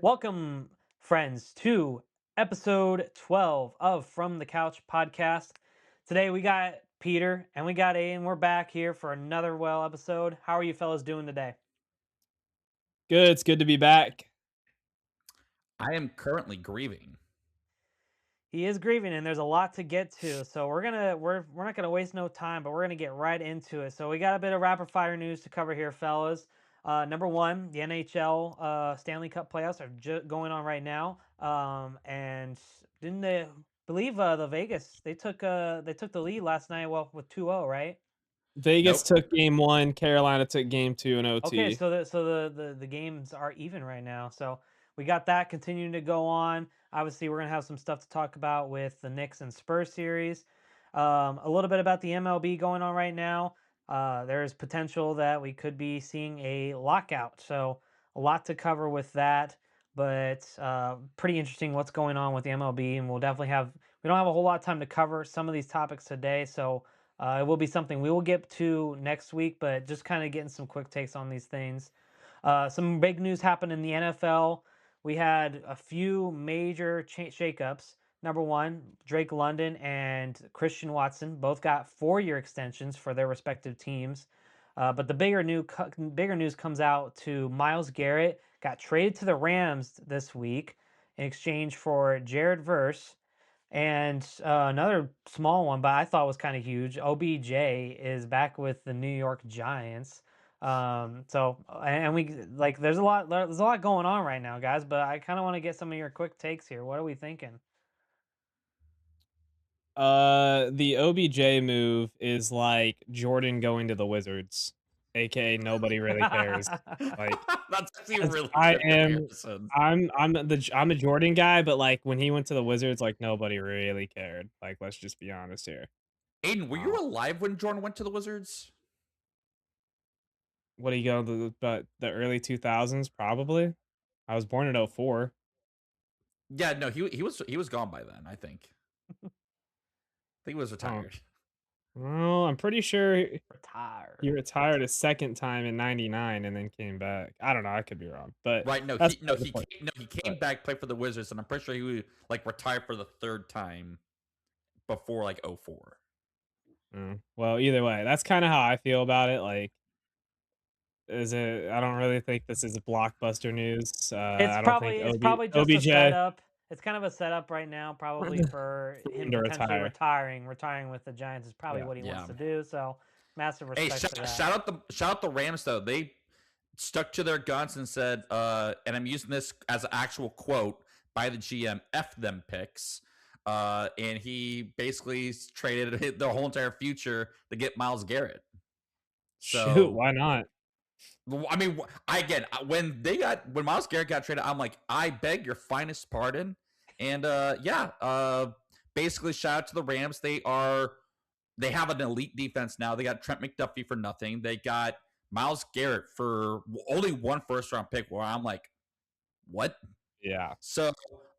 Welcome, friends, to episode 12 of From the Couch podcast. Today we got Peter and we got Aiden. We're back here for another episode. How are you fellas doing today? Good. It's good to be back. I am currently grieving. He is grieving and there's a lot to get to. So we're not gonna waste no time, but we're gonna get right into it. So we got a bit of rapid fire news to cover here, fellas. Number one, the NHL Stanley Cup playoffs are going on right now. And didn't they believe the Vegas they took the lead last night, well, with 2-0, right? Vegas Nope. took game one. Carolina took game two in Okay, OT. so the games are even right now. So we got that continuing to go on. Obviously, we're gonna have some stuff to talk about with the Knicks and Spurs series. A little bit about the MLB going on right now. There's potential that we could be seeing a lockout. So a lot to cover with that, but pretty interesting what's going on with the MLB. And we don't have a whole lot of time to cover some of these topics today. So it will be something we will get to next week, but just kind of getting some quick takes on these things. Some big news happened in the NFL. We had a few major shakeups. Number one, Drake London and Christian Watson both got 4-year extensions for their respective teams. But the bigger news comes out to Myles Garrett got traded to the Rams this week in exchange for Jared Verse. And another small one, but I thought was kind of huge. OBJ is back with the New York Giants. And we like there's a lot going on right now, guys. But I kind of want to get some of your quick takes here. What are we thinking? The OBJ move is like Jordan going to the Wizards, aka nobody really cares. Like, That's actually a 'cause really I good am, comparison. I'm a Jordan guy, but like when he went to the Wizards, like nobody really cared. Like, let's just be honest here. Aiden, were you Uh, alive when Jordan went to the Wizards? what do you go but the early 2000s? Probably. I was born in '04. Yeah, no, he was gone by then. I think he was Oh, retired. well, I'm pretty sure Retired. he retired a second time in '99 and then came back. I don't know, I could be wrong, but Right? No, that's he no beside the he point. came, no he came But, back, played for the Wizards, and I'm pretty sure he would like retire for the third time before like '04. well, either way, that's kinda how I feel about it, like, I don't really think this is blockbuster news. It's I don't think probably it's probably just a OBJ setup. It's kind of a setup right now, probably for for him him to potentially retire. retiring with the Giants is probably Yeah. what he wants Yeah. to do. So massive Hey, respect to that. shout out the Rams though. They stuck to their guns and said, and I'm using this as an actual quote by the GM, F them picks. And he basically traded their whole entire future to get Myles Garrett. Shoot, So, why not? I mean, when Myles Garrett got traded, I'm like, I beg your finest pardon. And basically, shout out to the Rams. They have an elite defense now. They got Trent McDuffie for nothing. They got Myles Garrett for only one first round pick. Where I'm like, what? Yeah. So,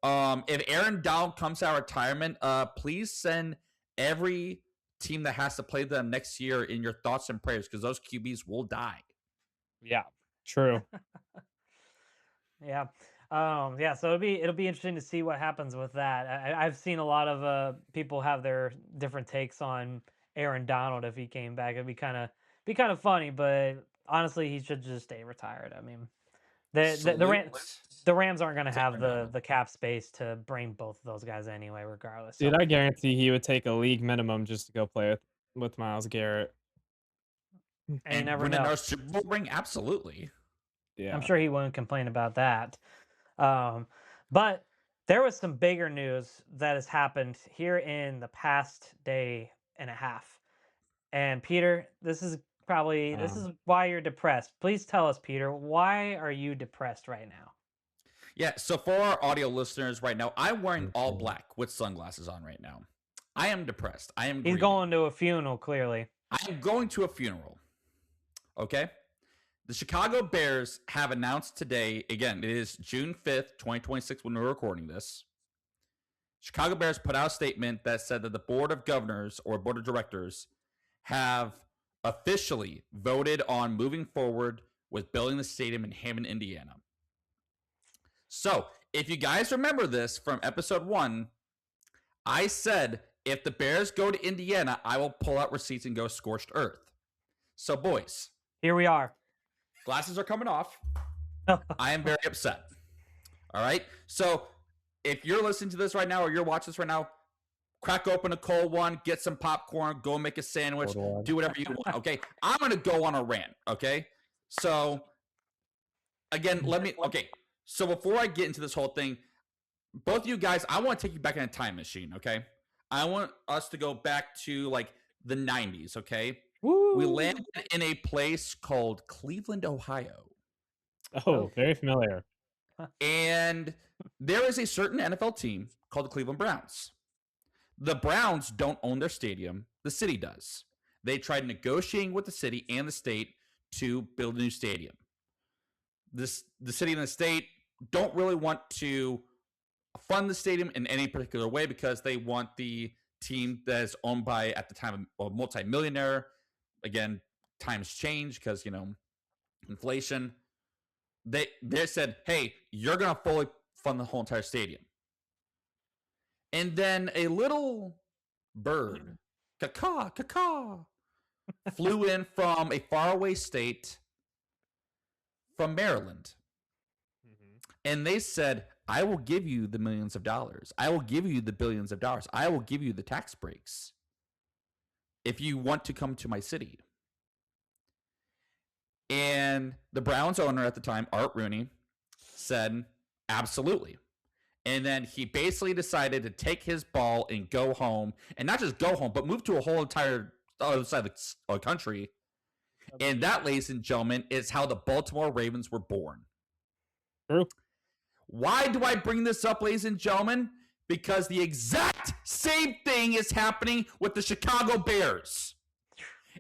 if Aaron Donald comes out of retirement, please send every team that has to play them next year in your thoughts and prayers because those QBs will die. Yeah. True. Yeah. Yeah, so it'll be interesting to see what happens with that. I've seen a lot of people have their different takes on Aaron Donald if he came back. It'd be kind of funny, but honestly, he should just stay retired. I mean, Salute the Rams aren't going to to have Aaron Donald. the cap space to bring both of those guys anyway, regardless. Dude, So I guarantee he would take a league minimum just to go play with Myles Garrett. and you And never win know. another Super Bowl ring? Absolutely. I'm Yeah. sure he wouldn't complain about that. But there was some bigger news that has happened here in the past day and a half. And Peter, this Um, is why you're depressed. Please tell us, Peter, why are you depressed right now? Yeah, so for our audio listeners right now, I'm wearing all okay. black with sunglasses on right now. I am depressed. I am He's grieving. going to a funeral, clearly. I am going to a funeral. Okay? The Chicago Bears have announced today, again, it is June 5th, 2026, when we're recording this. Chicago Bears put out a statement that said that the board of governors or board of directors have officially voted on moving forward with building the stadium in Hammond, Indiana. So, if you guys remember this from episode 1, I said if the Bears go to Indiana, I will pull out receipts and go scorched earth. So, boys, Here we are. glasses are coming off. I am very upset. All right. So, if you're listening to this right now or you're watching this right now, crack open a cold one, get some popcorn, go make a sandwich, do whatever you want. Okay. I'm going to go on a rant. Okay. So, again, okay. So, before I get into this whole thing, both of you guys, I want to take you back in a time machine. Okay. I want us to go back to like the 90s. Okay. Woo! We landed in a place called Cleveland, Ohio. Oh, very familiar. And there is a certain NFL team called the Cleveland Browns. The Browns don't own their stadium. The city does. They tried negotiating with the city and the state to build a new stadium. The city and the state don't really want to fund the stadium in any particular way because they want the team that is owned by, at the time, a multimillionaire. Again, times change because, inflation. They said, hey, you're going to fully fund the whole entire stadium. And then a little bird, caw, flew in from a faraway state from Maryland. Mm-hmm. And they said, I will give you the millions of dollars. I will give you the billions of dollars. I will give you the tax breaks if you want to come to my city. And the Browns owner at the time, Art Rooney, said, absolutely. And then he basically decided to take his ball and go home. And not just go home, but move to a whole entire other side of the country. And that, ladies and gentlemen, is how the Baltimore Ravens were born. True. Why do I bring this up, ladies and gentlemen? Because the exact same thing is happening with the Chicago Bears.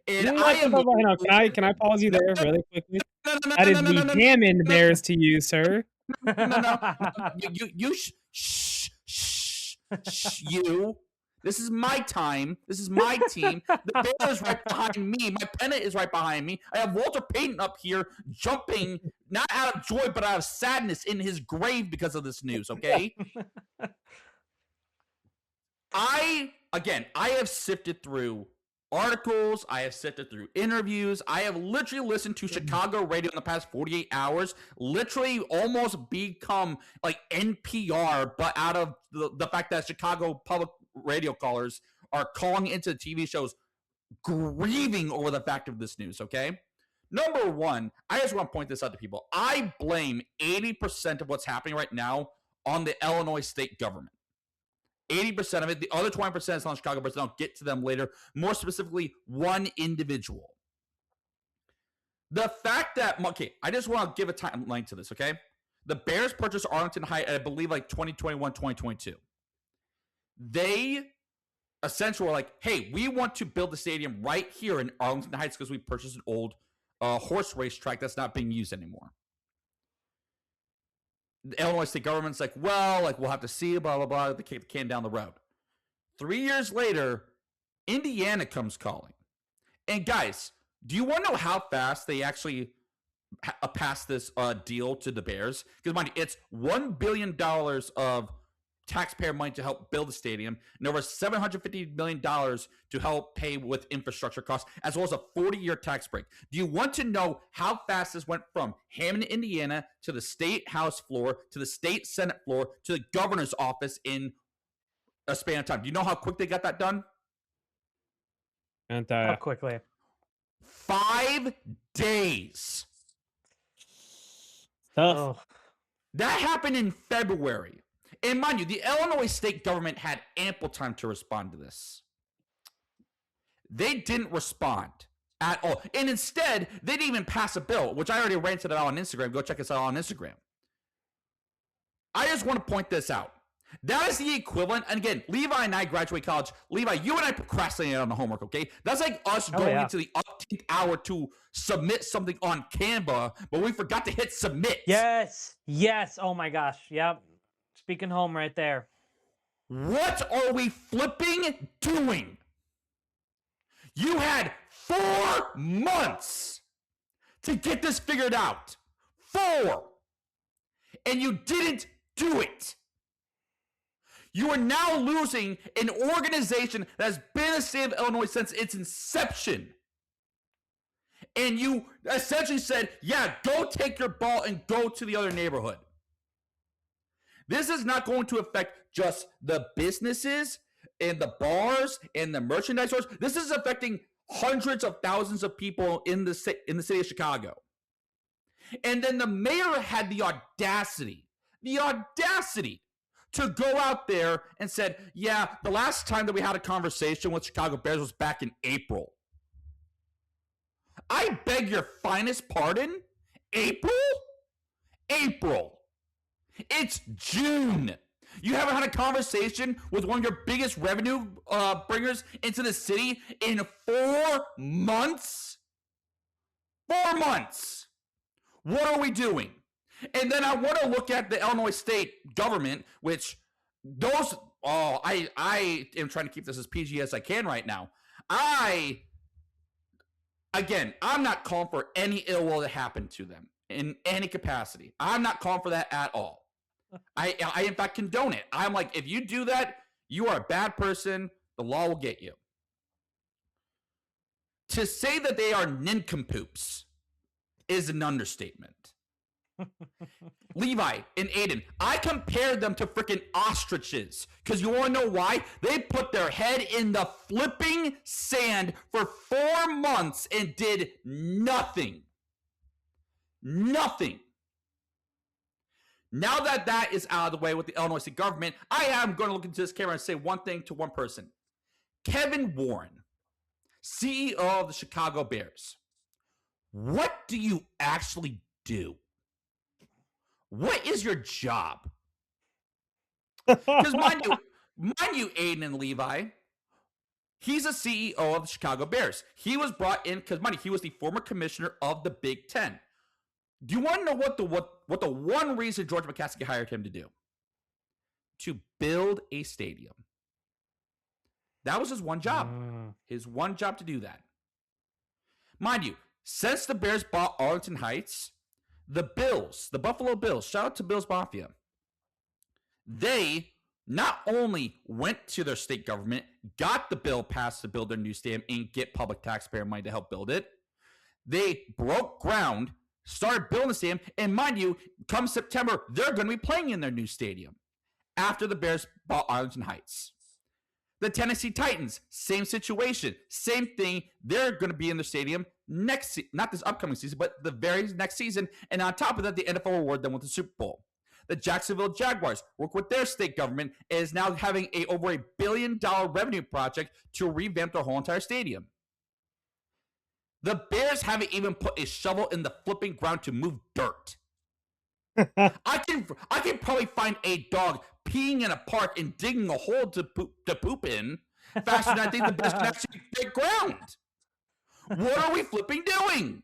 And can I pause you there really quickly? That is the Hammond Bears to you, sir. No. You. This is my time. This is my team. The Bears is right behind me. My pennant is right behind me. I have Walter Payton up here jumping, not out of joy, but out of sadness in his grave because of this news, okay? I have sifted through articles. I have sifted through interviews. I have literally listened to Chicago radio in the past 48 hours, literally almost become like NPR, but out of the fact that Chicago public radio callers are calling into the TV shows grieving over the fact of this news, okay? Number one, I just want to point this out to people. I blame 80% of what's happening right now on the Illinois state government. 80% of it. The other 20% is on Chicago Bears. I'll get to them later. More specifically, one individual. The fact that, okay, I just want to give a timeline to this, okay? The Bears purchased Arlington Heights at, I believe, like 2021, 2022. They essentially were like, hey, we want to build the stadium right here in Arlington Heights because we purchased an old horse race track that's not being used anymore. The Illinois state government's like, well, like we'll have to see, blah, blah, blah. They kick the can down the road. 3 years later, Indiana comes calling. And guys, do you want to know how fast they actually passed this deal to the Bears? Because mind you, it's $1 billion of taxpayer money to help build the stadium, and over $750 million to help pay with infrastructure costs, as well as a 40-year tax break. Do you want to know how fast this went from Hammond, Indiana, to the state house floor, to the state senate floor, to the governor's office in a span of time? Do you know how quick they got that done? And how quickly? 5 days. Tough. Oh. That happened in February. And mind you, the Illinois state government had ample time to respond to this. They didn't respond at all. And instead, they didn't even pass a bill, which I already ranted out on Instagram. Go check us out on Instagram. I just want to point this out. That is the equivalent. And again, Levi and I graduate college. Levi, you and I procrastinated on the homework, okay? That's like us going into the 18th hour to submit something on Canva, but we forgot to hit submit. Yes. Oh my gosh. Yep. Speaking home right there. What are we flipping doing? You had 4 months to get this figured out. 4. and you didn't do it. You are now losing an organization that has been in the state of Illinois since its inception. And you essentially said, yeah, go take your ball and go to the other neighborhood. This is not going to affect just the businesses and the bars and the merchandise stores. This is affecting hundreds of thousands of people in the city of Chicago. And then the mayor had the audacity to go out there and said, yeah, the last time that we had a conversation with Chicago Bears was back in April. I beg your finest pardon? April? It's June. You haven't had a conversation with one of your biggest revenue bringers into the city in 4 months? 4 months. What are we doing? And then I want to look at the Illinois state government, which those, I am trying to keep this as PG as I can right now. Again, I'm not calling for any ill will to happen to them in any capacity. I'm not calling for that at all. I in fact condone it. I'm like, if you do that, you are a bad person. The law will get you. To say that they are nincompoops is an understatement. Levi and Aiden, I compared them to freaking ostriches because you want to know why? They put their head in the flipping sand for 4 months and did nothing. Nothing. Now that that is out of the way with the Illinois state government, I am going to look into this camera and say one thing to one person. Kevin Warren, CEO of the Chicago Bears, what do you actually do? What is your job? Because mind you, Aiden and Levi, he's a CEO of the Chicago Bears. He was brought in because, he was the former commissioner of the Big Ten. Do you want to know what the one reason George McCaskey hired him to do? To build a stadium. That was his one job. His one job to do that. Mind you, since the Bears bought Arlington Heights, the Buffalo Bills, shout out to Bills Mafia, they not only went to their state government, got the bill passed to build their new stadium and get public taxpayer money to help build it, they broke ground, started building the stadium, and mind you, come September, they're going to be playing in their new stadium after the Bears bought Arlington Heights. The Tennessee Titans, same situation, same thing. They're going to be in the stadium not this upcoming season, but the very next season. And on top of that, the NFL award them with the Super Bowl. The Jacksonville Jaguars work with their state government and is now having over $1 billion revenue project to revamp their whole entire stadium. The Bears haven't even put a shovel in the flipping ground to move dirt. I can probably find a dog peeing in a park and digging a hole to poop in faster than I think the Bears can actually break ground. What are we flipping doing?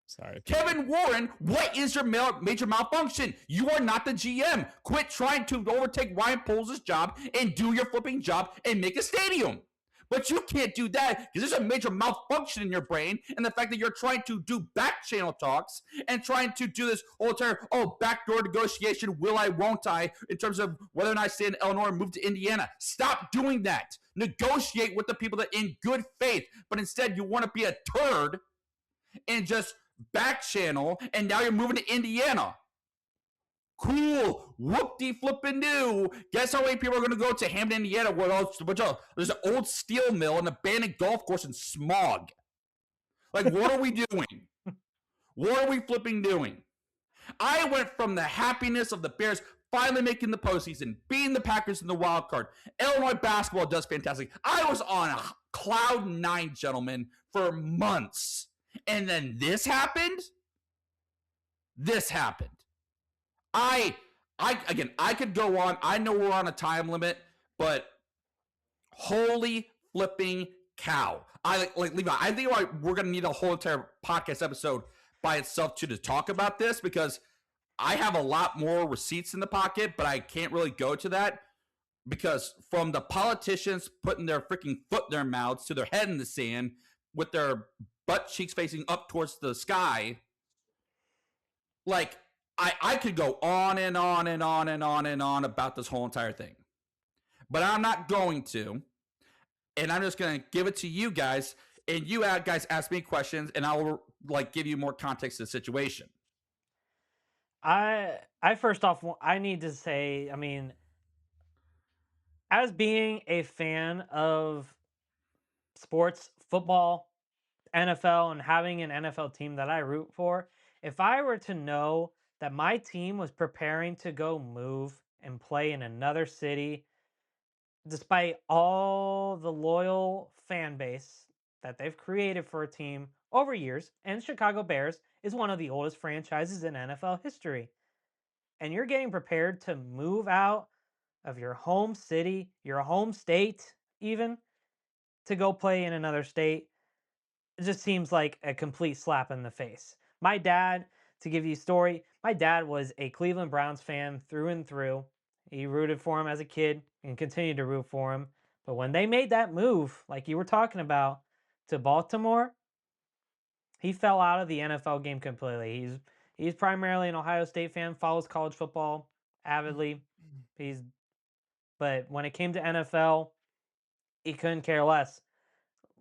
Sorry. Kevin Warren, what is your major malfunction? You are not the GM. Quit trying to overtake Ryan Poles' job and do your flipping job and make a stadium. But you can't do that because there's a major malfunction in your brain, and the fact that you're trying to do back channel talks and trying to do this whole entire backdoor negotiation, will I, won't I, in terms of whether or not I stay in Illinois or move to Indiana. Stop doing that. Negotiate with the people that in good faith, but instead you want to be a turd and just back channel, and now you're moving to Indiana. Cool. Whoop-de-flippin'-doo. Guess how many people are going to go to Hampton, Indiana, where there's an old steel mill, an abandoned golf course, and smog? Like, what are we doing? What are we flipping doing? I went from the happiness of the Bears finally making the postseason, beating the Packers in the wild card. Illinois basketball does fantastic. I was on a cloud 9, gentlemen, for months. And then this happened? This happened. I could go on. I know we're on a time limit, but holy flipping cow. Levi, I think we're going to need a whole entire podcast episode by itself to talk about this, because I have a lot more receipts in the pocket, but I can't really go to that because from the politicians putting their freaking foot in their mouths to their head in the sand with their butt cheeks facing up towards the sky, like, I could go on and on and on and on and on about this whole entire thing, but I'm not going to. And I'm just going to give it to you guys, and you guys ask me questions, and I'll like give you more context to the situation. I first off, I need to say, I mean, as being a fan of sports, football, NFL, and having an NFL team that I root for, if I were to know that my team was preparing to go move and play in another city, despite all the loyal fan base that they've created for a team over years, and Chicago Bears is one of the oldest franchises in NFL history, and you're getting prepared to move out of your home city, your home state, even to go play in another state, it just seems like a complete slap in the face. My dad, to give you a story, my dad was a Cleveland Browns fan through and through. He rooted for him as a kid and continued to root for him. But when they made that move, like you were talking about, to Baltimore, he fell out of the NFL game completely. He's primarily an Ohio State fan, follows college football avidly. He's but when it came to NFL, he couldn't care less.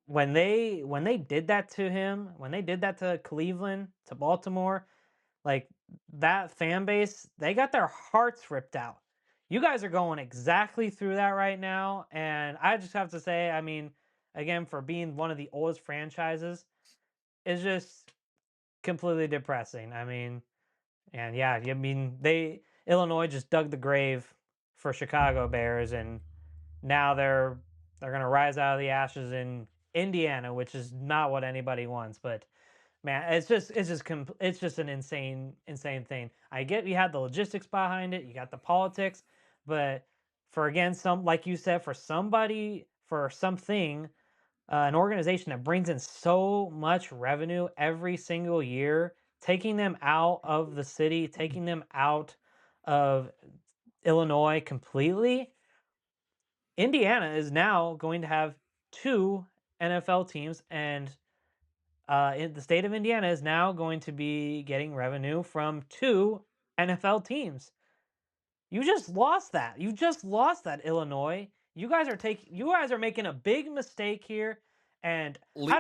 When they did that to him, when they did that to Cleveland, to Baltimore, like that fan base, they got their hearts ripped out. You guys are going exactly through that right now, and I just have to say, I mean, again, for being one of the oldest franchises, it's just completely depressing. I mean, and yeah, I mean, Illinois just dug the grave for Chicago Bears, and now they're gonna rise out of the ashes in Indiana, which is not what anybody wants. But man, it's just an insane thing. I get you had the logistics behind it, you got the politics, but for again, some like you said, for somebody for something, an organization that brings in so much revenue every single year, taking them out of the city, taking them out of Illinois completely, Indiana is now going to have two NFL teams, and in the state of Indiana is now going to be getting revenue from two NFL teams. You just lost that. You just lost that, Illinois. You guys are making a big mistake here, and Levi, I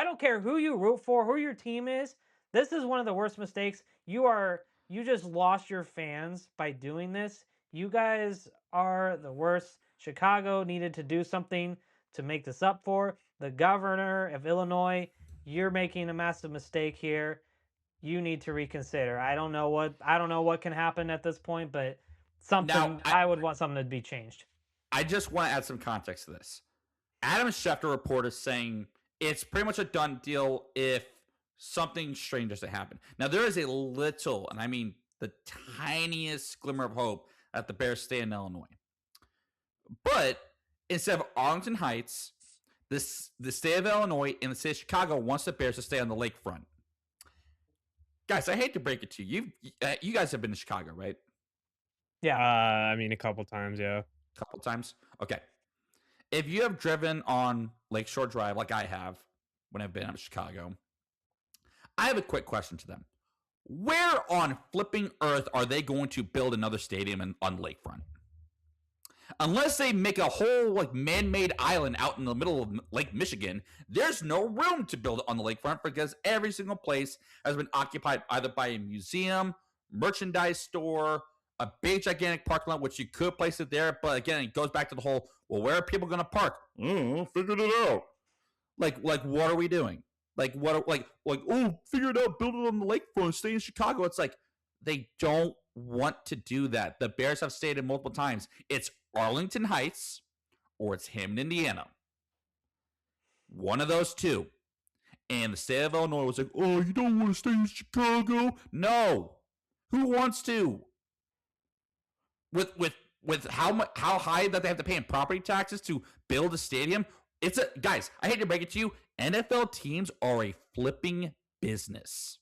don't care who you root for, who your team is. This is one of the worst mistakes. You just lost your fans by doing this. You guys are the worst. Chicago needed to do something to make this up for. The governor of Illinois, you're making a massive mistake here. You need to reconsider. I don't know what can happen at this point, but now I would want something to be changed. I just want to add some context to this. Adam Schefter report is saying it's pretty much a done deal if something strange doesn't happen. Now there is a little, and I mean the tiniest glimmer of hope that the Bears stay in Illinois. But instead of Arlington Heights, the state of Illinois and the state of Chicago wants the Bears to stay on the lakefront. Guys, I hate to break it to you. You guys have been to Chicago, right? Yeah. I mean, a couple times, yeah. A couple times? Okay. If you have driven on Lakeshore Drive like I have when I've been out of Chicago, I have a quick question to them. Where on flipping earth are they going to build another stadium on the lakefront? Unless they make a whole like man-made island out in the middle of Lake Michigan, there's no room to build it on the lakefront because every single place has been occupied either by a museum, merchandise store, a big gigantic parking lot, which you could place it there. But again, it goes back to the whole, well, where are people going to park? Figured it out. Like what are we doing? Figure it out, build it on the lakefront, stay in Chicago. It's like they don't want to do that. The Bears have stated multiple times it's Arlington Heights or it's Hammond, Indiana. One of those two. And the state of Illinois was like, oh, you don't want to stay in Chicago? No. Who wants to? With how high that they have to pay in property taxes to build a stadium, guys, I hate to break it to you, NFL teams are a flipping business.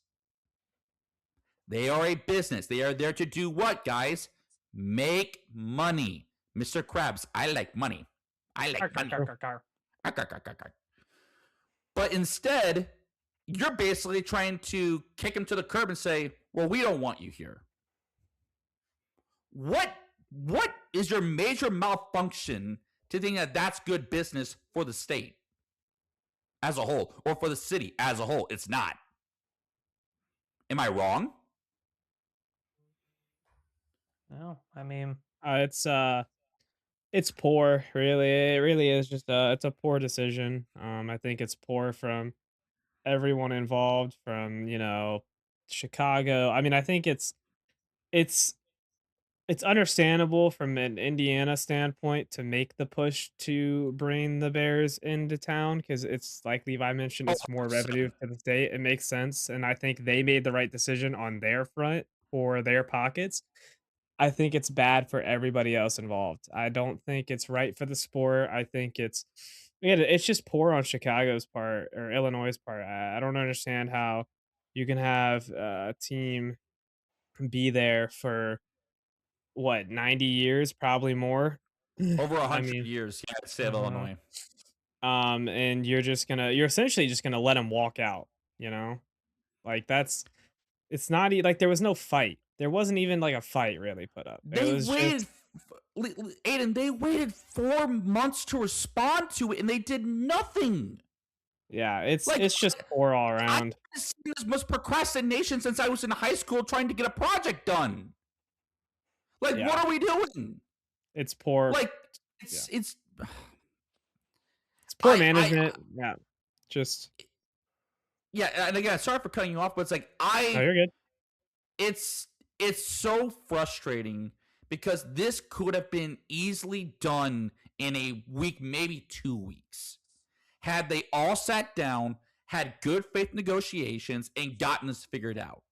They are a business. They are there to do what, guys? Make money. Mr. Krabs, I like money. I like money. But instead, you're basically trying to kick him to the curb and say, "Well, we don't want you here." What what is your major malfunction to think that that's good business for the state as a whole or for the city as a whole? It's not. Am I wrong? No, I mean, Uh, it's uh it's poor, really. It really is just it's a poor decision. I think it's poor from everyone involved, from, Chicago. I mean, I think it's it's understandable from an Indiana standpoint to make the push to bring the Bears into town, because it's like Levi mentioned, Oh, it's more revenue 100%. to the state. It makes sense, and I think they made the right decision on their front for their pockets. I think it's bad for everybody else involved. I don't think it's right for the sport. I think it's just poor on Chicago's part or Illinois' part. I don't understand how you can have a team be there for what, 90 years, probably more. Over I 100 mean, years, yeah, the state of mhm. Illinois. and you're essentially just gonna let let 'em walk out, you know? Like, it's not like, there was no fight. There wasn't even, like, a fight really put up. It They was waited, just Aiden, they waited 4 months to respond to it and they did nothing. yeah, it's Like, it's just poor all I around. haven't seen this much procrastination since I was in high school trying to get a project done. Like, what Yeah, are we doing? it's poor. Like, Yeah. it's It's poor I management. Yeah. Just yeah, and again, sorry for cutting you off, but it's like no, you're good. it's it's so frustrating because this could have been easily done in a week, maybe 2 weeks, had they all sat down, had good faith negotiations, and gotten this figured out.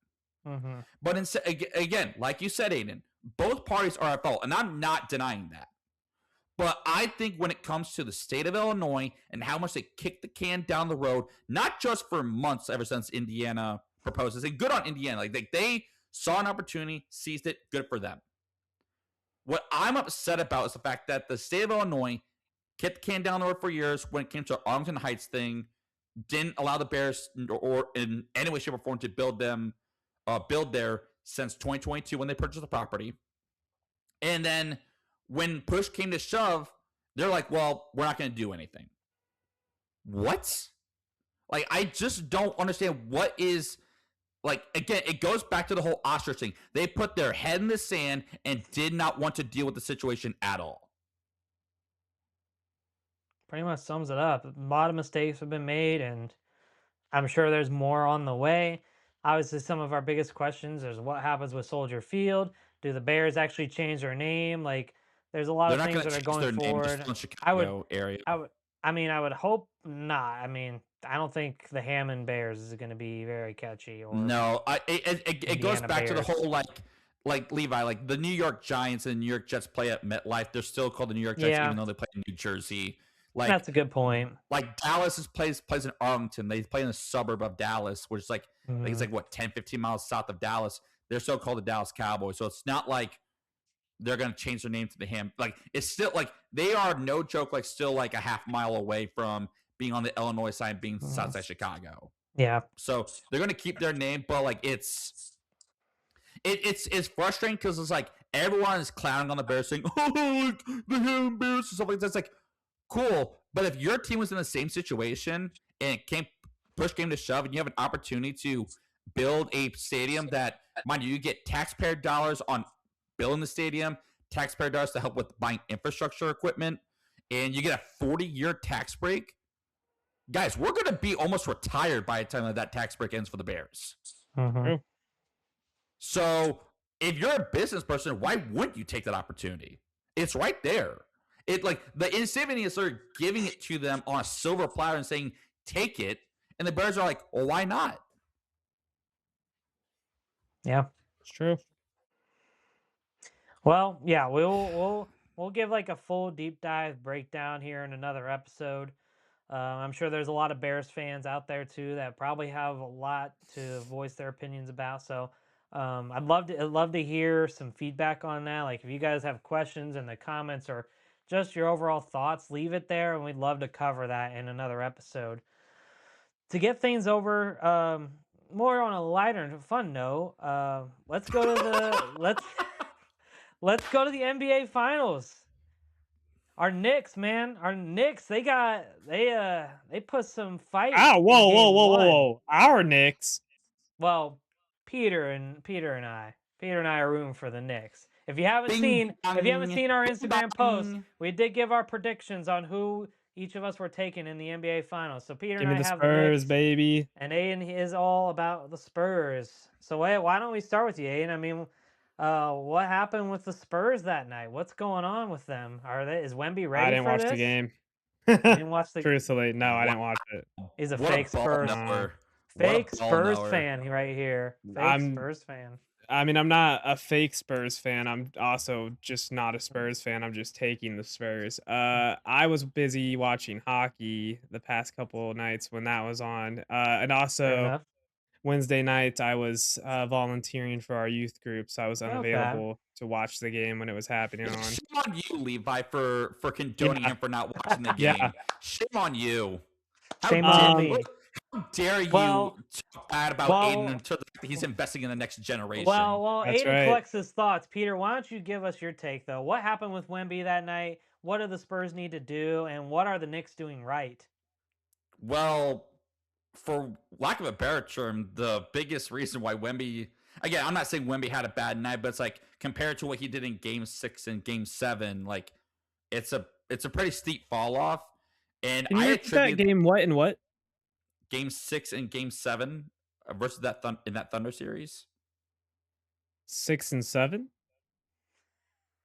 Mhm. But instead, again, like you said, Aiden, both parties are at fault, and I'm not denying that. But I think when it comes to the state of Illinois and how much they kick the can down the road, not just for months ever since Indiana proposed this, and good on Indiana. Like they saw an opportunity, seized it, good for them. What I'm upset about is the fact that the state of Illinois kicked the can down the road for years when it came to Arlington Heights thing, didn't allow the Bears or in any way, shape, or form to build there since 2022 when they purchased the property. And then when push came to shove, they're like, well, we're not going to do anything. What? Like, I just don't understand what is. Like, again, it goes back to the whole ostrich thing. They put their head in the sand and did not want to deal with the situation at all. Pretty much sums it up. A lot of mistakes have been made, and I'm sure there's more on the way. Obviously, some of our biggest questions is what happens with Soldier Field. Do the Bears actually change their name? Like, there's a lot They're of not things going that to are change going their name, just forward. in the I would, Chicago area. I would, I mean, I would hope not. I mean, I don't think the Hammond Bears is going to be very catchy, or No, it goes Indiana back to the Bears. whole like Levi, like the New York Giants and the New York Jets play at MetLife. They're still called the New York Giants, even Yeah, though they play in New Jersey. Like that's a good point. Dallas plays in Arlington. They play in a suburb of Dallas, which is like it's Mhm. like what 10, 15 miles south of Dallas. They're still called the Dallas Cowboys. So it's not like they're gonna change their name to the Ham. Like it's still like they are no joke, like still like a half mile away from being on the Illinois side, being Mhm. outside Chicago. Yeah. So they're gonna keep their name, but like it's frustrating because it's like everyone is clowning on the Bears, saying, "Oh, like the Ham Bears" and stuff like that. It's like cool, but if your team was in the same situation and it came push came to shove, and you have an opportunity to build a stadium that, mind you, you get taxpayer dollars on building the stadium, taxpayer dollars to help with buying infrastructure equipment, and you get a 40-year tax break. Guys, we're going to be almost retired by the time that tax break ends for the Bears. Mhm. True. So if you're a business person, why wouldn't you take that opportunity? It's right there. It like the incentive is sort of giving it to them on a silver platter and saying, take it. And the Bears are like, well, why not? Yeah. It's true. Well, yeah, we'll give like a full deep dive breakdown here in another episode. I'm sure there's a lot of Bears fans out there too that probably have a lot to voice their opinions about. So I'd love to hear some feedback on that. Like if you guys have questions in the comments or just your overall thoughts, leave it there, and we'd love to cover that in another episode. to get things over, more on a lighter and fun note, let's go to the let's go to the NBA Finals. Our Knicks, man, our Knicks, they put some fight Oh, in whoa, whoa, game whoa, whoa, one. whoa! Our Knicks. Well, Peter and I are rooting for the Knicks. Bing If you haven't bong. seen our Bing Instagram posts, bong. we did give our predictions on who each of us were taking in the NBA Finals. So Peter and Give me I the have the Spurs, Knicks, baby. and Aiden is all about the Spurs. So why don't we start with you, Aiden? I mean, what happened with the Spurs that night? What's going on with them? Is Wemby I ready didn't for watch the this? game. You didn't watch the. Truthfully, no, I Wow. didn't watch it. He's a What a fake ball Spurs, Uh, knower. What fake a ball Spurs knower. fan right here. Fake I'm Spurs fan. I mean, I'm not a fake Spurs fan. I'm also just not a Spurs fan. I'm just taking the Spurs. I was busy watching hockey the past couple of nights when that was on. And Fair also enough. Wednesday night I was volunteering for our youth group, so I was Okay. unavailable to watch the game when it was happening Yeah, on. shame on you, Levi, for condoning Yeah. him for not watching the Yeah. game. Shame on you. How Shame on dare Um me. how dare you Well, talk bad about Aiden well, until the fact that he's investing in the next generation? well. that's Aiden right. collects his thoughts. Peter, why don't you give us your take though? What happened with Wemby that night? What do the Spurs need to do, and what are the Knicks doing right? Well, for lack of a better term, the biggest reason why Wemby, again, I'm not saying Wemby had a bad night, but it's like compared to what he did in Game 6 and Game 7, like it's a pretty steep fall off. And Can I you repeat that attribute game? What and what? Game 6 and Game 7 versus in that Thunder series. 6 and 7?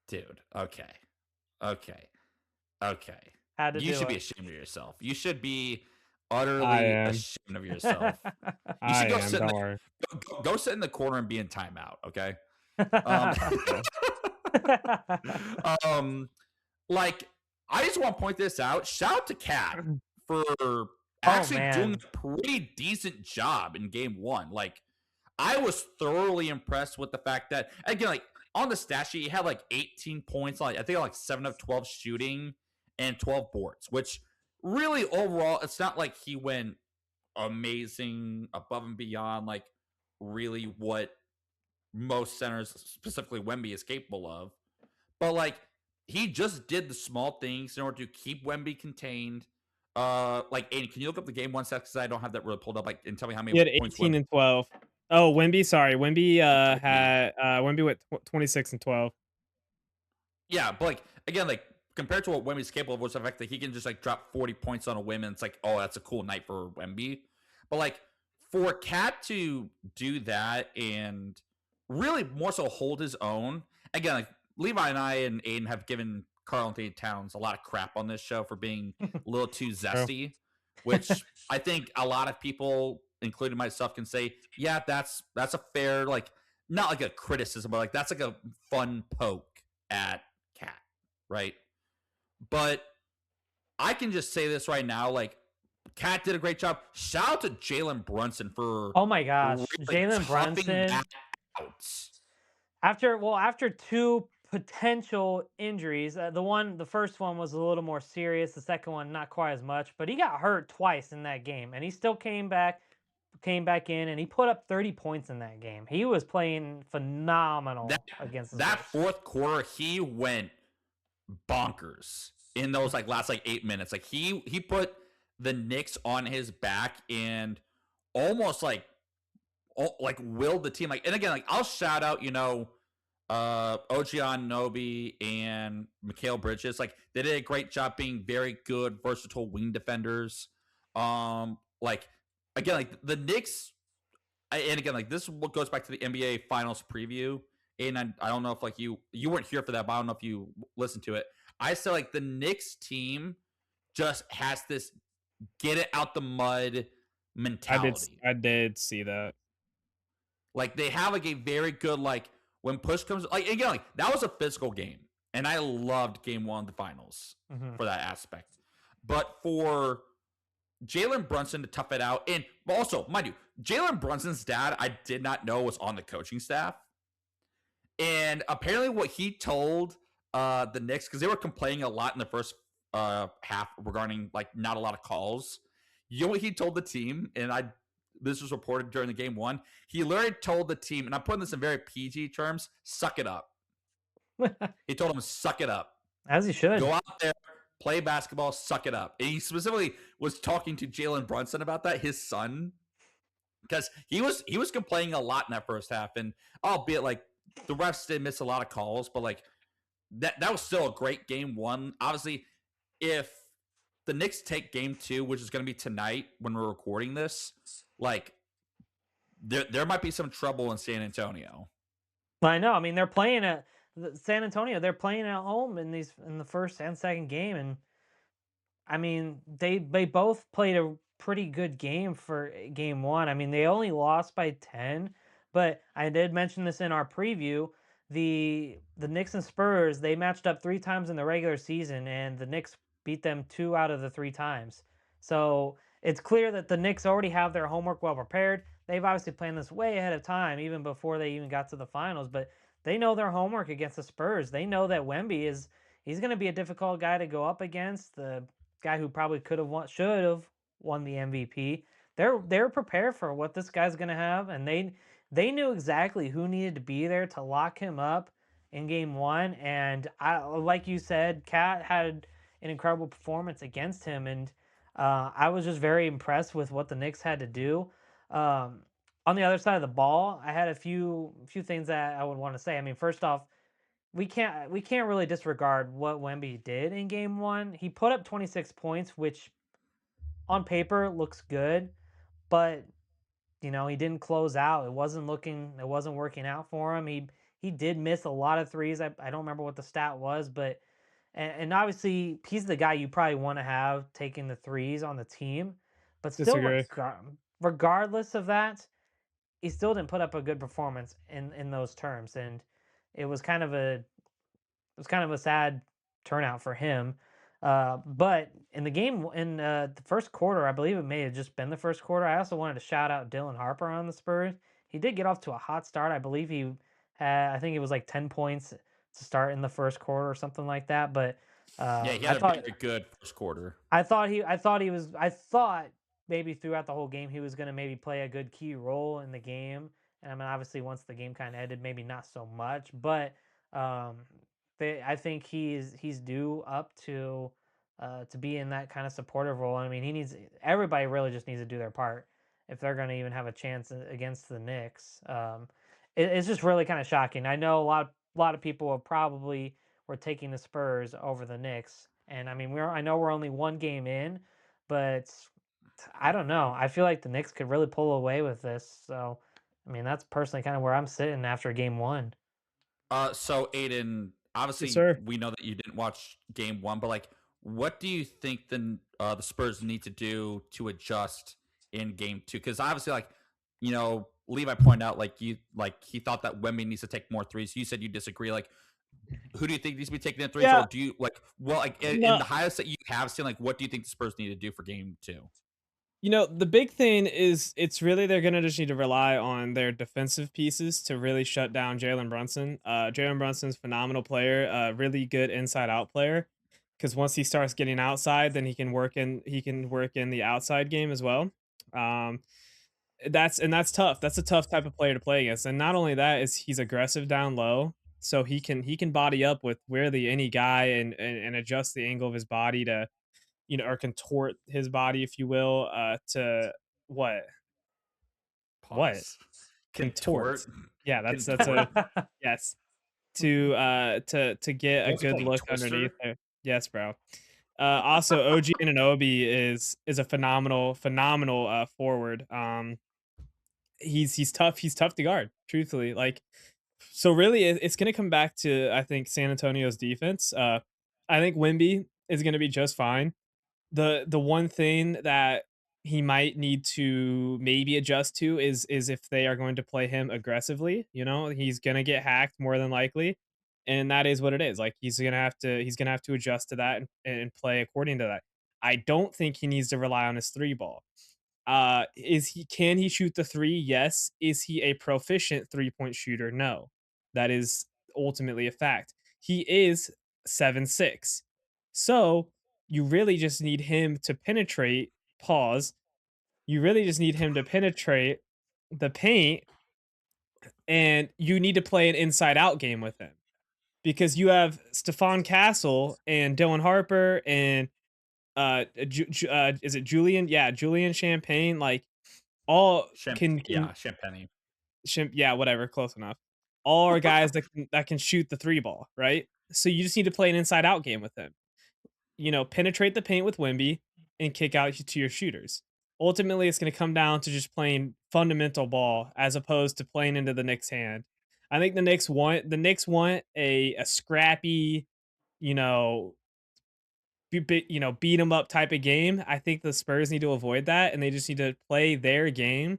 Dude, okay. Okay. Okay. Had to You do should be it. ashamed of yourself. You should be I utterly am. ashamed of yourself. You I should go am. sit in Don't the worry. go sit in the corner and be in timeout, okay? Um Okay. um like I just want to point this out. Shout out to Cat for Oh actually doing man. a pretty decent job in game 1. Like I was thoroughly impressed with the fact that again, like on the stat sheet, he had like 18 points, like I think like 7 of 12 shooting and 12 boards, which really overall, it's not like he went amazing above and beyond like really what most centers, specifically Wemby, is capable of. But like he just did the small things in order to keep Wemby contained. Like, Aiden, can you look up the game 1 sec because I don't have that really pulled up? Like, and tell me how He many had points 18 Wemby. and 12. Oh, Wemby, sorry. Wemby Wemby. had Wemby went 26 and 12. Yeah, but like again, like compared to what Wemby's capable of, was the fact that he can just like drop 40 points on a whim, and it's like, oh, that's a cool night for Wemby. But like for Cat to do that and really more so hold his own, again, like Levi and I and Aiden have given Karl Anthony Towns a lot of crap on this show for being a little too True. zesty, which I think a lot of people, including myself, can say, yeah, that's a fair, like not like a criticism, but like that's like a fun poke at Cat, right? But I can just say this right now, like Cat did a great job. Shout out to Jalen Brunson for Oh my really gosh. Jalen toughing Brunson. that out. After two potential injuries, the first one was a little more serious. The second one not quite as much, but he got hurt twice in that game, and he still came back in, and he put up 30 points in that game. He was playing phenomenal against the That Spurs. fourth quarter, he went bonkers in those like last like 8 minutes. Like he put the Knicks on his back and almost like willed the team. Like, and again, like I'll shout out, OG Nobi and Mikhail Bridges. Like they did a great job being very good, versatile wing defenders. Like again, like the Knicks, and again, like this is what goes back to the NBA Finals preview. And I don't know if like you weren't here for that, but I don't know if you listened to it. I said like the Knicks team just has this get it out the mud mentality. I did see that. Like they have like a very good like when push comes, like again, like that was a physical game, and I loved Game 1 of the Finals for that aspect. But for Jalen Brunson to tough it out, and also mind you, Jalen Brunson's dad I did not know was on the coaching staff, and apparently what he told the Knicks, because they were complaining a lot in the first half regarding like not a lot of calls. You know what he told the team? And I this was reported during the game one. He literally told the team, and I'm putting this in very PG terms, suck it up. He told them, suck it up. As he should. Go out there, play basketball, suck it up. And he specifically was talking to Jalen Brunson about that, his son, because he was complaining a lot in that first half. And albeit like the refs did miss a lot of calls, but like that was still a great game one. Obviously, if the Knicks take game two, which is going to be tonight when we're recording this, like there might be some trouble in San Antonio. I know. I mean, they're playing at San Antonio. They're playing at home in the first and second game, and I mean, they both played a pretty good game for game one. I mean, they only lost by 10, but I did mention this in our preview. The Knicks and Spurs, they matched up 3 times in the regular season, and the Knicks beat them 2 out of the 3 times. So it's clear that the Knicks already have their homework well prepared. They've obviously planned this way ahead of time, even before they even got to the finals, but they know their homework against the Spurs. They know that Wemby is he's going to be a difficult guy to go up against. The guy who probably could have won, should have won the MVP. They're prepared for what this guy's going to have, and they knew exactly who needed to be there to lock him up in game one. And I, like you said, Cat had an incredible performance against him, and I was just very impressed with what the Knicks had to do. Um, on the other side of the ball, I had a few things that I would want to say. I mean, first off, we can't really disregard what Wemby did in game one. He put up 26 points, which on paper looks good, but he didn't close out. It wasn't working out for him. He did miss a lot of threes. I don't remember what the stat was, but and obviously he's the guy you probably want to have taking the threes on the team. But still, Disagree. regardless of that, he still didn't put up a good performance in those terms, and it was kind of a it was kind of a sad turnout for him. But in the first quarter, I believe it may have just been the first quarter. I also wanted to shout out Dylan Harper on the Spurs. He did get off to a hot start. I believe I think it was like 10 points to start in the first quarter or something like that. But Yeah, he I had a thought very good first quarter. I thought maybe throughout the whole game he was going to maybe play a good key role in the game. And I mean, obviously, once the game kind of ended, maybe not so much, but um, I think he's due up to be in that kind of supportive role. I mean, he needs everybody really just needs to do their part if they're going to even have a chance against the Knicks. It's just really kind of shocking. I know a lot of people were taking the Spurs over the Knicks, and I mean I know we're only one game in, but I don't know. I feel like the Knicks could really pull away with this. So, I mean, that's personally kind of where I'm sitting after game one. So Aiden, Yes, obviously sir. we know that you didn't watch game one, but like, what do you think the Spurs need to do to adjust in game two? Because obviously, like, Levi pointed out like he thought that Wemby needs to take more threes. You said you disagree. Like, who do you think needs to be taking the threes, or Yeah. do you like like in No. the highlights that you have seen, like, what do you think the Spurs need to do for game two? The big thing is it's really they're gonna just need to rely on their defensive pieces to really shut down Jalen Brunson. Jalen Brunson's a phenomenal player, really good inside out player. Because once he starts getting outside, then he can work in the outside game as well. Um, that's tough. That's a tough type of player to play against. And not only that is he's aggressive down low, so he can body up with really any guy and adjust the angle of his body to or contort his body, if you will, to what? What? Pause. Contort. Contort. Yeah, that's a Contort. yes. To get a What's it good called? A look underneath twister. there. Yes, bro. Also, OG Anunoby is a phenomenal forward. He's tough. He's tough to guard. Truthfully, like so, really, it's gonna come back to I think San Antonio's defense. I think Wimby is gonna be just fine. The one thing that he might need to maybe adjust to is if they are going to play him aggressively, he's gonna get hacked more than likely, and that is what it is. Like he's gonna have to adjust to that and play according to that. I don't think he needs to rely on his three ball. Can he shoot the three? Yes. Is he a proficient 3-point shooter? No. That is ultimately a fact. He is 7'6". So you really just need him to penetrate, pause, You really just need him to penetrate the paint, and you need to play an inside out game with him because you have Stephon Castle and Dylan Harper and is it Julian? Yeah, Julian Champagne. Like all can Champagne. yeah, whatever, close enough. All are guys that can shoot the three ball, right? So you just need to play an inside out game with him. You know, penetrate the paint with Wimby and kick out to your shooters. Ultimately, it's going to come down to just playing fundamental ball as opposed to playing into the Knicks' hand. I think the Knicks want a scrappy, you know, beat them up type of game. I think the Spurs need to avoid that, and they just need to play their game.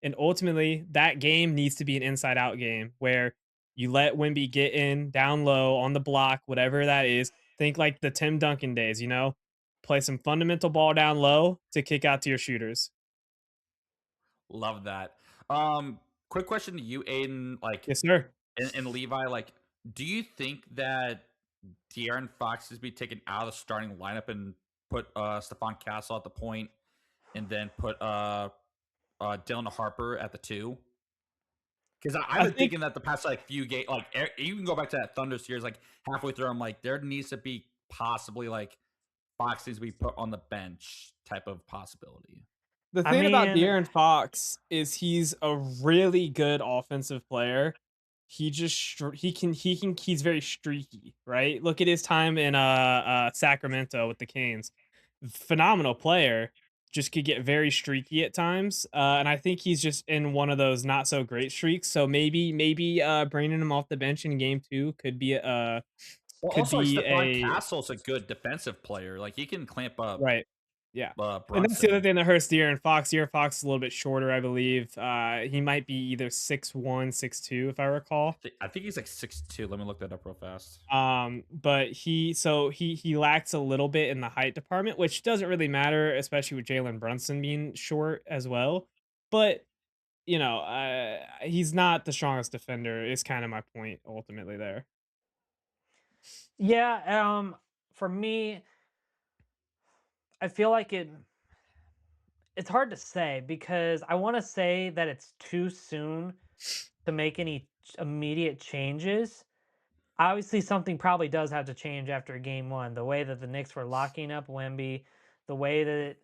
And ultimately, that game needs to be an inside out game where you let Wimby get in down low on the block, whatever that is. Think like the Tim Duncan days, play some fundamental ball down low to kick out to your shooters. Love that. Quick question to you, Aiden. Like, Yes, sir. and Levi, like, do you think that De'Aaron Fox is be taken out of the starting lineup and put Stephon Castle at the point, and then put Dylan Harper at the two? Because I've I been think thinking that the past like few games, like you can go back to that Thunder series, like halfway through, I'm like, there needs to be possibly like Fox needs to be put on the bench type of possibility. the I thing about mean, De'Aaron Fox is he's a really good offensive player. He just he's very streaky, right? Look at his time in Sacramento with the Canes. Phenomenal player, just could get very streaky at times. And I think he's just in one of those not so great streaks. So maybe bringing him off the bench in game 2 Well, could also like be Stephon a Castle's a good defensive player. Like he can clamp up right. Yeah. And that's the other Brunson. thing that hurts De'Aaron Fox. De'Aaron Fox is a little bit shorter, I believe. He might be either 6'1", 6'2", if I recall. I think he's like 6'2". Let me look that up real fast. But he lacks a little bit in the height department, which doesn't really matter, especially with Jalen Brunson being short as well. But he's not the strongest defender. Is kind of my point ultimately there. yeah, for me, I feel like it's hard to say because I want to say that it's too soon to make any immediate changes. Obviously, something probably does have to change after game one. The way that the Knicks were locking up Wemby, the way that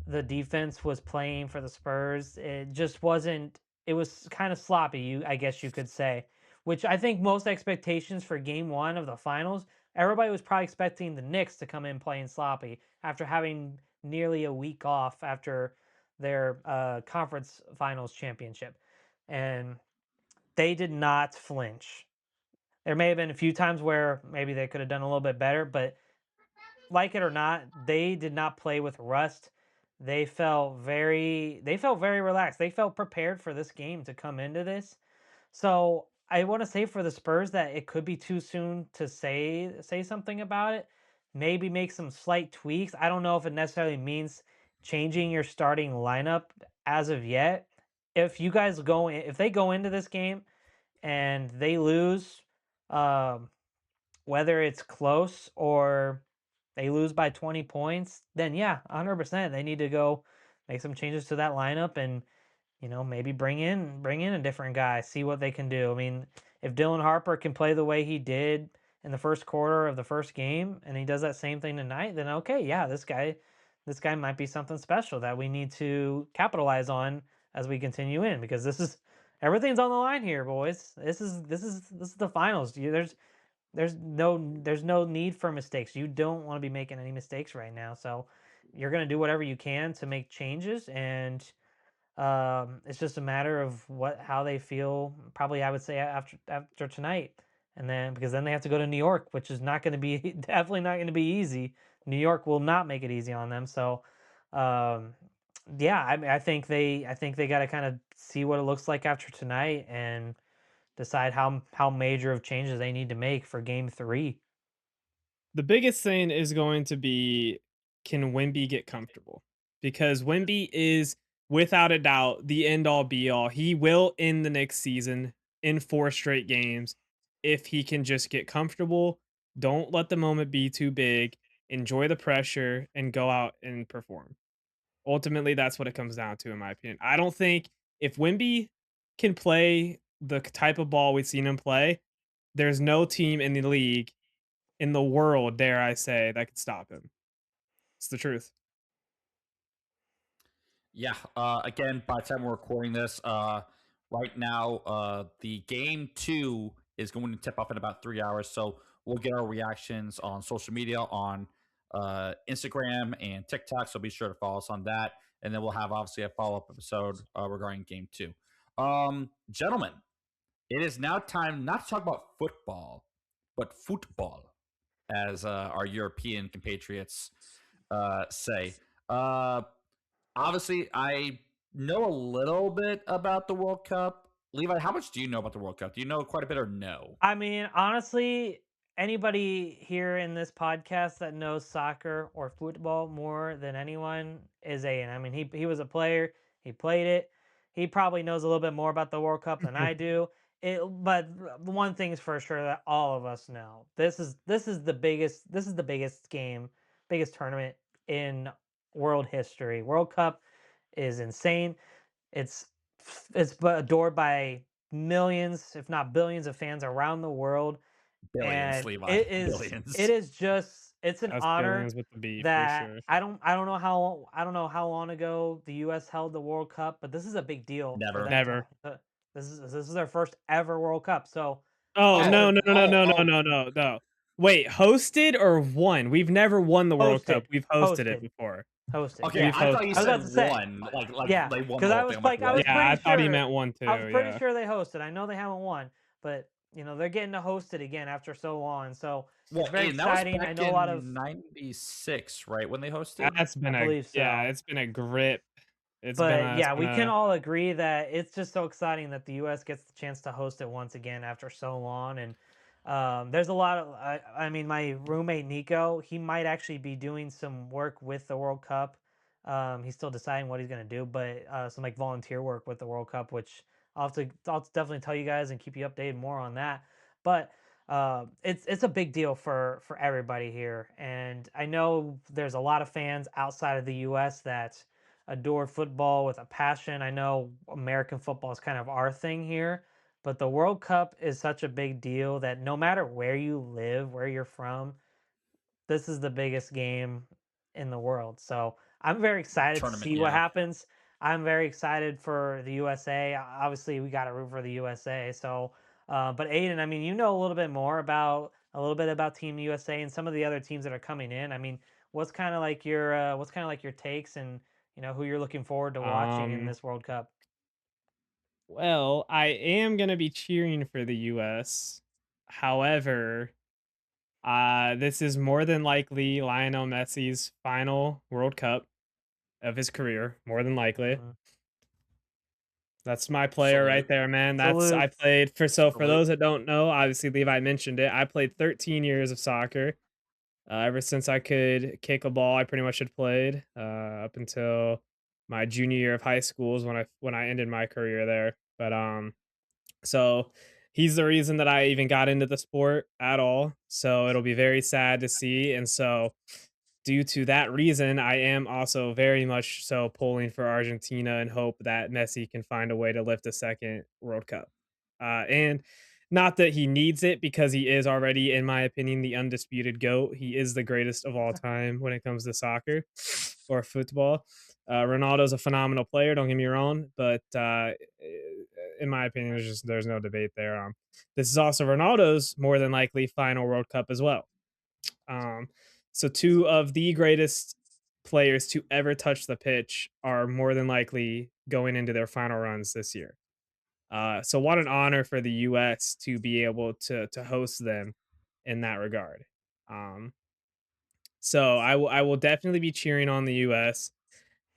the defense was playing for the Spurs, it just wasn't. It was kind of sloppy. I guess you could say, which I think most expectations for game one of the finals, everybody was probably expecting the Knicks to come in playing sloppy after having nearly a week off after their conference finals championship, and they did not flinch. There may have been a few times where maybe they could have done a little bit better, but like it or not, they did not play with rust. They felt very relaxed. They felt prepared for this game to come into this. So I want to say for the Spurs that it could be too soon to say something about it. Maybe make some slight tweaks. I don't know if it necessarily means changing your starting lineup as of yet. If they go into this game and they lose, um, whether it's close or they lose by 20 points, then yeah, 100% they need to go make some changes to that lineup and maybe bring in a different guy, see what they can do. I mean, if Dylan Harper can play the way he did in the first quarter of the first game and he does that same thing tonight, then okay, yeah, this guy might be something special that we need to capitalize on as we continue in because this is everything's on the line here, boys. This is the finals. There's no need for mistakes. You don't want to be making any mistakes right now. So you're gonna do whatever you can to make changes, and it's just a matter of how they feel. Probably, I would say after tonight, and then because then they have to go to New York, which is not going to be definitely not going to be easy. New York will not make it easy on them. So, um, yeah, I mean, I think they got to kind of see what it looks like after tonight and decide how major of changes they need to make for game 3. The biggest thing is going to be, can Wimby get comfortable? Because Wimby is without a doubt the end all be all. He will end the next season in 4 straight games if he can just get comfortable. Don't let the moment be too big. Enjoy the pressure and go out and perform. Ultimately, that's what it comes down to, in my opinion. I don't think if Wimby can play the type of ball we've seen him play, there's no team in the league, in the world, dare I say, that could stop him. It's the truth. Yeah. Again, by the time we're recording this, right now, the game two is going to tip off in about 3 hours. So we'll get our reactions on social media on Instagram and TikTok. So be sure to follow us on that, and then we'll have obviously a follow up episode regarding game two. Gentlemen, it is now time not to talk about football, but football, as our European compatriots say. Uh, Obviously, I know a little bit about the World Cup. Levi, how much do you know about the World Cup? Do you know quite a bit or no? I mean, honestly, anybody here in this podcast that knows soccer or football more than anyone is Aiden. I mean, he was a player, he played it. He probably knows a little bit more about the World Cup than I do. But the one thing's for sure that all of us know. This is the biggest game, biggest tournament in world history. World Cup is insane. It's adored by millions, if not billions, of fans around the world, Billions, and Levi. it is Billions. just it's an That's honor billions with the B for that sure. I don't know how long ago the U.S. held the World Cup, but this is a big deal for Never. them Never. this is their first ever World Cup. So Oh, as no, Oh, a no, no, no, oh, no, no, oh. no, no, no. Wait, hosted or won? We've never won the World Cup. hosted, We've hosted it hosted, before. hosted, Okay, We've yes. I thought you hosted I was it. about said to say, one. Like yeah, they won the because whole thing. I'm like, I was what? Yeah, I pretty thought he sure meant one I was too, pretty yeah. sure they hosted. I know they haven't won, but they're getting to host it again after so long. So it's Well, very Aiden, that was exciting. I back know a lot of, in '96, right? When they hosted? That's I been a believe yeah, so. it's been a grip. But It's yeah, been we can a all agree that it's just so exciting that the U.S. gets the chance to host it once again after so long. And there's a lot of, I mean, my roommate Nico, he might actually be doing some work with the World Cup. He's still deciding what he's going to do, but some like volunteer work with the World Cup, which I'll definitely tell you guys and keep you updated more on that. But it's a big deal for everybody here, and I know there's a lot of fans outside of the U.S. that adore football with a passion. I know American football is kind of our thing here, but the World Cup is such a big deal that no matter where you live, where you're from, this is the biggest game in the world. So I'm very excited to Tournament, see what yeah. happens. I'm very excited for the USA. Obviously, we got to root for the USA. So, but Aiden, I mean, you know a little bit about Team USA and some of the other teams that are coming in. I mean, what's kind of like your takes and who you're looking forward to watching in um this World Cup? well, I am gonna be cheering for the US. However, this is more than likely Lionel Messi's final World Cup of his career, more than likely. Mhm. That's my player right Salute. there, man. That's I Salute. played for so for Salute. those that don't know, obviously Levi mentioned it. I played 13 years of soccer. Ever since I could kick a ball, I pretty much had played up until my junior year of high school is when I ended my career there. But so he's the reason that I even got into the sport at all. So it'll be very sad to see. And so due to that reason, I am also very much so pulling for Argentina and hope that Messi can find a way to lift a second World Cup. And not that he needs it because he is already, in my opinion, the undisputed GOAT. He is the greatest of all time when it comes to soccer or football. Ronaldo's a phenomenal player, don't get me wrong, but in my opinion, there's no debate there. This is also Ronaldo's more than likely final World Cup as well. Um, so two of the greatest players to ever touch the pitch are more than likely going into their final runs this year. So what an honor for the U.S. to be able to host them in that regard. Um, so I will definitely be cheering on the U.S.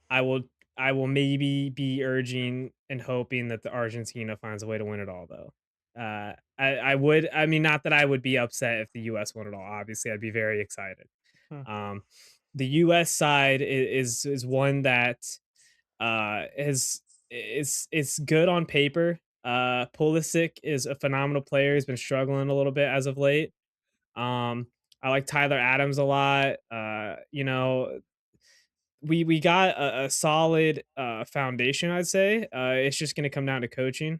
I will I will maybe be urging and hoping that the Argentina finds a way to win it all though. I would I mean not that I would be upset if the US won it all. Obviously, I'd be very excited. Hmm. Um the US side is one that is good on paper. Pulisic is a phenomenal player. He's been struggling a little bit as of late. Um I like Tyler Adams a lot. we got a solid foundation, I'd say. It's just going to come down to coaching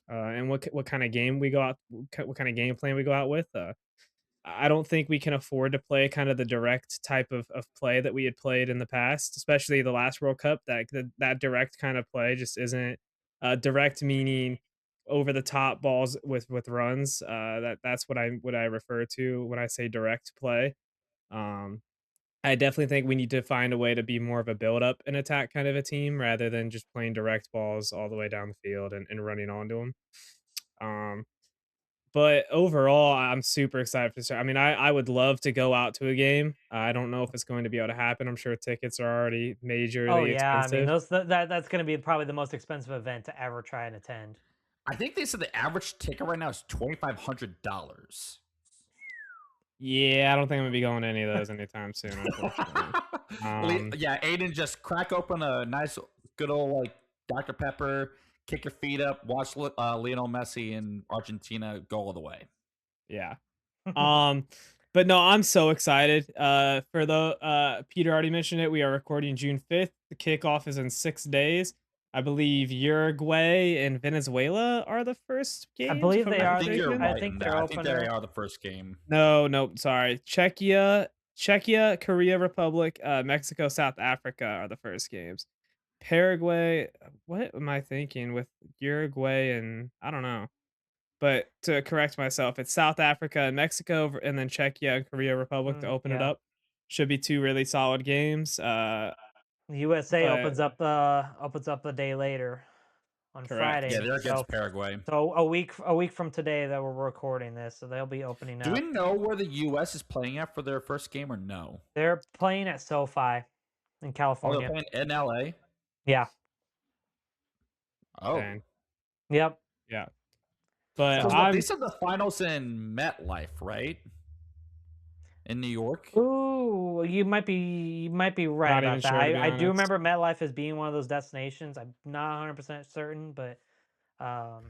and what kind of game we go out, what kind of game plan we go out with. I don't think we can afford to play kind of the direct type of play that we had played in the past, especially the last World Cup. That direct kind of play just isn't direct, meaning over the top balls with runs. That's what I refer to when I say direct play. Um, I definitely think we need to find a way to be more of a build up and attack kind of a team rather than just playing direct balls all the way down the field and running onto them. Um, but overall, I'm super excited for this. I mean, I would love to go out to a game. I don't know if it's going to be able to happen. I'm sure tickets are already Oh majorly yeah, I mean expensive. that's going to be probably the most expensive event to ever try and attend. I think they said the average ticket right now is $2,500. Yeah, I don't think I'm gonna be going to any of those anytime soon, unfortunately. Um, Yeah, Aiden, just crack open a nice, good old like Dr. Pepper, kick your feet up, watch Lionel Messi and Argentina go all the way. yeah. Um, but no, I'm so excited. For the Peter already mentioned it. We are recording June 5th. The kickoff is in 6 days. I believe Uruguay and Venezuela are the first I games, if believe I'm they not I are think the you're mistaken. I right think in their that. I think they opener. are the first game. No, no, sorry. Czechia, Korea Republic, Mexico, South Africa are the first games. Paraguay, what am I thinking with Uruguay and I don't know. But to correct myself, it's South Africa and Mexico, and then Czechia and Korea Republic to open it Yeah. up. Should be two really solid games. The USA But opens up a day later on correct. Yeah, Friday. they're So against Paraguay. so a week from today that we're recording this, so they'll be opening Do we up. know where the U.S. is playing at for their first game or no? They're playing at SoFi in Oh, they're California. playing in L.A. Yeah. Oh, Dang. Yep. Yeah. But because So what they I'm said the finals in MetLife, right? In New York. ooh, you might be right not even about that. sure to be I do honest. remember MetLife as being one of those destinations. I'm not 100% certain, but um,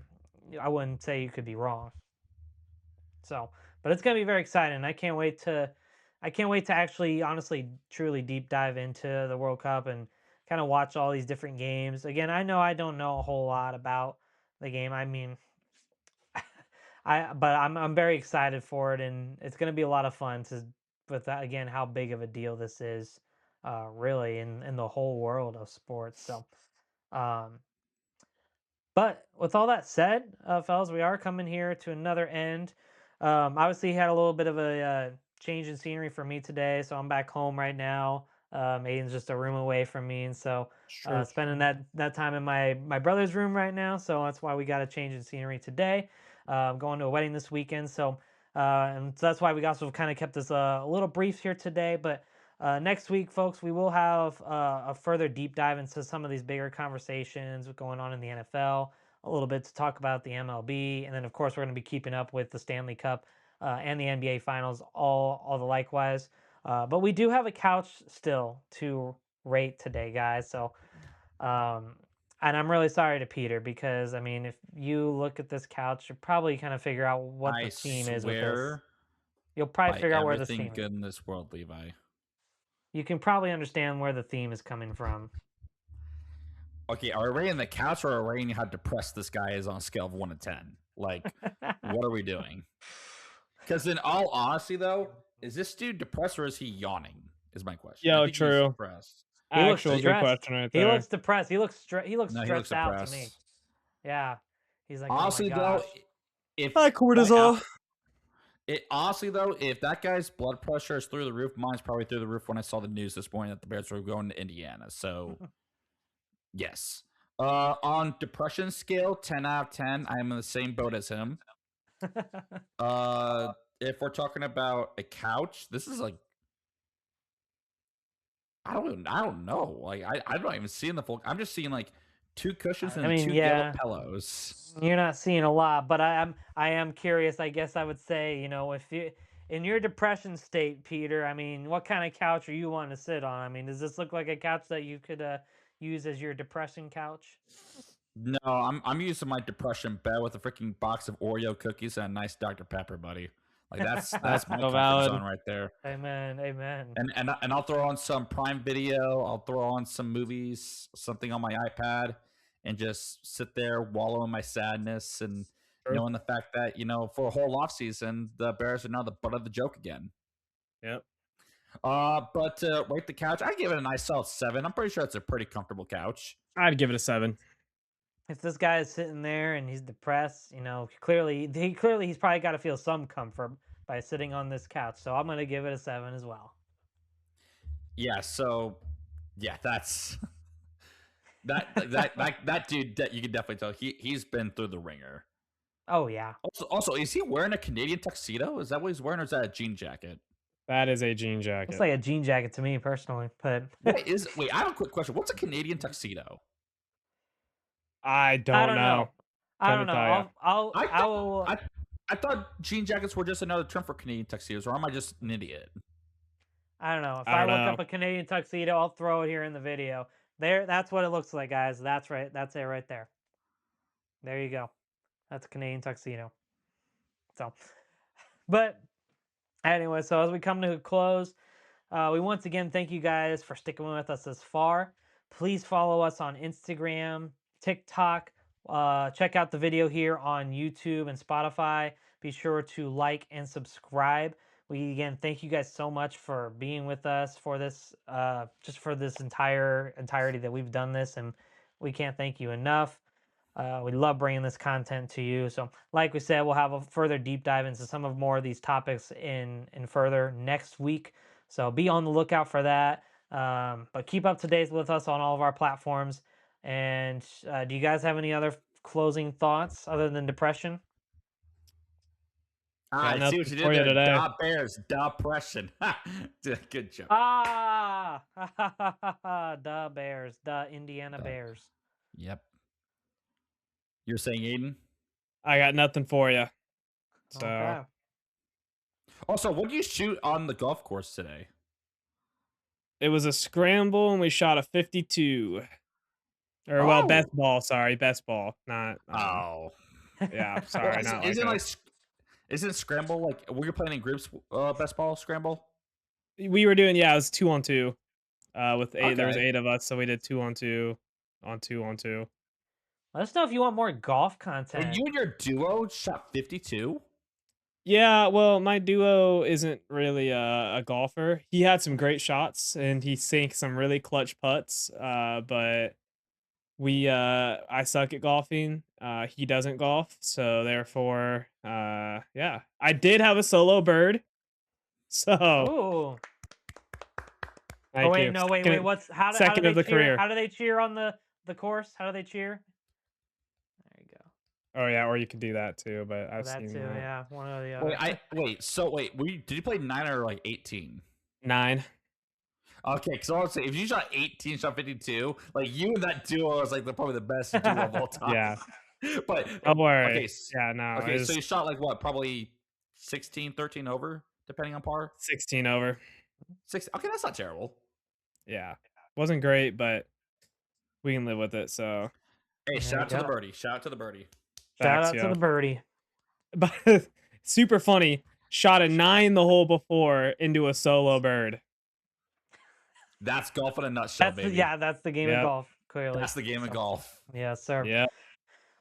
I wouldn't say you could be wrong. So, but it's gonna be very exciting. I can't wait to actually, honestly, truly deep dive into the World Cup and kind of watch all these different games. Again, I know I don't know a whole lot about the game. I mean, but I'm very excited for it, and it's gonna be a lot of fun to, with that again, how big of a deal this is, really in the whole world of sports. So, um, but with all that said, fellas, we are coming here to another end. Obviously, had a little bit of a change in scenery for me today, so I'm back home right now. Aiden's just a room away from me, and so Sure. spending that time in my brother's room right now. So that's why we got a change in scenery today. I'm going to a wedding this weekend, and so that's why we also kind of kept this a little brief here today, but. Next week, folks, we will have a further deep dive into some of these bigger conversations going on in the NFL, a little bit to talk about the MLB, and then, of course, we're going to be keeping up with the Stanley Cup and the NBA Finals, all the likewise. But we do have a couch still to rate today, guys. So, um, and I'm really sorry to Peter because, I mean, if you look at this couch, you probably kind of figure out what the I theme is with this. swear You'll probably by figure out where the everything theme is. good in this world, Levi. You can probably understand where the theme is coming from. Okay, are we rating the couch or are we rating how depressed this guy is on a scale of 1 to 10? Like, what are we doing? Because in all honesty, though, is this dude depressed or is he yawning? Is my question. I Yo, think he's true. depressed. He looks Actual good stressed. question right He looks there. depressed. He looks No, he looks stressed out to me. depressed. Yeah. He's like, "Oh my Honestly, though, gosh." if Hi, cortisol. if that guy's blood pressure is through the roof, mine's probably through the roof when I saw the news this morning that the Bears were going to Indiana. So yes. On depression scale, 10 out of 10, I am in the same boat as him. If we're talking about a couch, this is like I don't know. Like I'm not even seeing the full. I'm just seeing like two cushions I and mean, two yellow yeah, pillows. you're not seeing a lot, but I am curious. I guess I would say, if you in your depression state, Peter, I mean, what kind of couch are you wanting to sit on? I mean, does this look like a couch that you could use as your depressing couch? No, I'm using my depression bed with a freaking box of Oreo cookies and a nice Dr. Pepper, buddy. Like that's my So comfort valid. zone right there. Amen. Amen. And I'll throw on some Prime Video. I'll throw on some movies, something on my iPad, and just sit there, wallow in my sadness, and True. knowing the fact that for a whole off season, the Bears are now the butt of the joke again. Yep. But rate the couch, I give it a nice solid 7. I'm pretty sure it's a pretty comfortable couch. I'd give it a 7. If this guy is sitting there and he's depressed, he's probably got to feel some comfort by sitting on this couch. So I'm gonna give it a 7 as well. Yeah. So yeah, that's that dude that you can definitely tell he's been through the ringer. Oh yeah. Also, is he wearing a Canadian tuxedo? Is that what he's wearing, or is that a jean jacket? That is a jean Looks jacket. like a jean jacket to me personally, but Wait, I have a quick question. What's a Canadian tuxedo? I I don't don't know. know. I don't Couldn't know. tell you. I I thought will. I thought jean jackets were just another term for Canadian tuxedos, or am I just an idiot? I don't know. If I I don't look know. up a Canadian tuxedo, I'll throw it here in the video. There, that's what it looks like, guys. That's right. That's it right there. There you go. That's a Canadian tuxedo. So, but anyway, so as we come to a close, we once again thank you guys for sticking with us this far. Please follow us on Instagram, TikTok. Check out the video here on YouTube and Spotify. Be sure to like and subscribe. We again thank you guys so much for being with us for this, just for this entirety that we've done this, and we can't thank you enough. We love bringing this content to you. So, like we said, we'll have a further deep dive into some of more of these topics in further next week. So be on the lookout for that. But keep up to date with us on all of our platforms. And do you guys have any other closing thoughts other than depression? Ah, Got I see nothing what you did for you there. today. Da Bears, depression. Good joke. Ah, duh Bears, duh Indiana Da- Bears. Yep. You're saying Aiden? I got nothing for you. So Okay. Also, what did you shoot on the golf course today? it was a scramble and we shot a 52. Or well, Oh, best ball, sorry, best ball. Not oh. yeah, Well, sorry, not like isn't a like isn't scramble like were you playing in groups? Best ball scramble. we were doing yeah, it was 2 on 2. With 8 there was Okay. 8 of us, so we did 2 on 2 on 2 on 2. Let us know if you want more golf When content. you and your duo shot 52. Yeah, well, my duo isn't really a golfer. He had some great shots and he sank some really clutch putts, but I suck at golfing. He doesn't golf, so therefore, yeah. I did have a solo bird, so Ooh. Oh thank wait, you. no, wait. How do Second they of the cheer? career. How do they cheer on the course? How do they cheer? There you go. Oh yeah, or you could do that too, but Or I've that seen too, that. yeah. One or the Wait, other. did you play 9 or like 18? 9. Okay, because I was say if you shot 18, shot 52, like you and that duo is like probably the best duo of all time. Yeah. But Don't worry. okay, Yeah, no, okay, so it's you shot like what, probably 16, 13 over, depending on par. 16 over. 6. Okay, that's not terrible. Yeah. Wasn't great, but we can live with it, so Hey, There shout you out to the go. birdie. Shout out to the birdie. Shout facts, out to yo. the birdie. But super funny. Shot a 9 the hole before into a solo bird. That's golf in a nutshell, baby. That's the game of Yep. golf, clearly. That's the game of So, golf. yes, sir. Yep.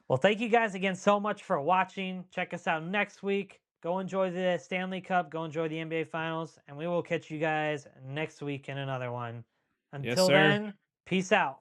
Well, thank you guys again so much for watching. Check us out next week. Go enjoy the Stanley Cup. Go enjoy the NBA Finals. And we will catch you guys next week in another one. Yes, Until sir. then, peace out.